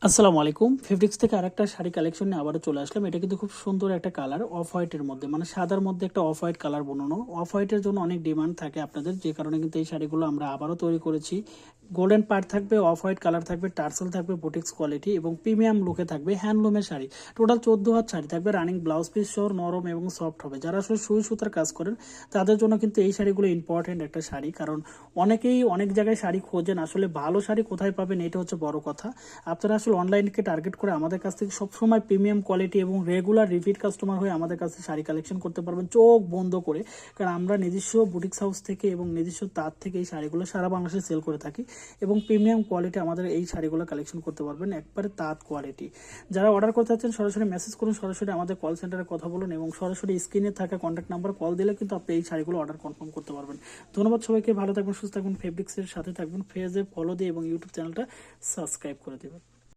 আসসালামু আলাইকুম। ফেব্রিক্স থেকে আরেকটা শাড়ি কালেকশন নিয়ে আবারও চলে আসলাম। এটা কিন্তু খুব সুন্দর একটা কালার, অফ হোয়াইটের মধ্যে, মানে সাদার মধ্যে একটা অফ হোয়াইট কালার বানানো। অফ হোয়াইটের জন্য অনেক ডিমান্ড থাকে আপনাদের, যে কারণে কিন্তু এই শাড়িগুলো আমরা আবারও তৈরি করেছি। গোল্ডেন পার্ট থাকবে, অফ হোয়াইট কালার থাকবে, টার্সেল থাকবে, বুটিক্স কোয়ালিটি এবং প্রিমিয়াম লুকে থাকবে। হ্যান্ডলুমের শাড়ি, টোটাল 14 হাত শাড়ি থাকবে, রানিং ব্লাউজ পিস সহ নরম এবং সফট হবে। যারা আসলে সুই সুতার কাজ করেন তাদের জন্য কিন্তু এই শাড়িগুলো ইম্পর্টেন্ট একটা শাড়ি, কারণ অনেকেই অনেক জায়গায় শাড়ি খোঁজেন, আসলে ভালো শাড়ি কোথায় পাবেন এটা হচ্ছে বড় কথা। আপনারা আসলে অনলাইনকে টার্গেট করে আমাদের কাছ থেকে সবসময় প্রিমিয়াম কোয়ালিটি এবং রেগুলার রিপিট কাস্টমার হয়ে আমাদের কাছে শাড়ি কালেকশন করতে পারবেন চোখ বন্ধ করে, কারণ আমরা নিজস্ব বুটিক্স হাউস থেকে এবং নিজস্ব তাঁত থেকে এই শাড়িগুলো সারা বাংলাদেশে সেল করে থাকি এবং প্রিমিয়াম কোয়ালিটি আমাদের এই শাড়িগুলো কালেকশন করতে পারবেন, একবারে তাঁত কোয়ালিটি। যারা অর্ডার করতে চাচ্ছেন সরাসরি মেসেজ করুন, সরাসরি আমাদের কল সেন্টারে কথা বলুন এবং সরাসরি স্ক্রিনে থাকা কন্ট্যাক্ট নাম্বার কল দিলে কিন্তু আপনি এই শাড়িগুলো অর্ডার কনফার্ম করতে পারবেন। ধন্যবাদ সবাইকে, ভালো থাকবেন, সুস্থ থাকবেন, ফেব্রিক্সের সাথে থাকবেন, পেজে ফলো দিয়ে এবং ইউটিউব চ্যানেলটা সাবস্ক্রাইব করে দেবেন।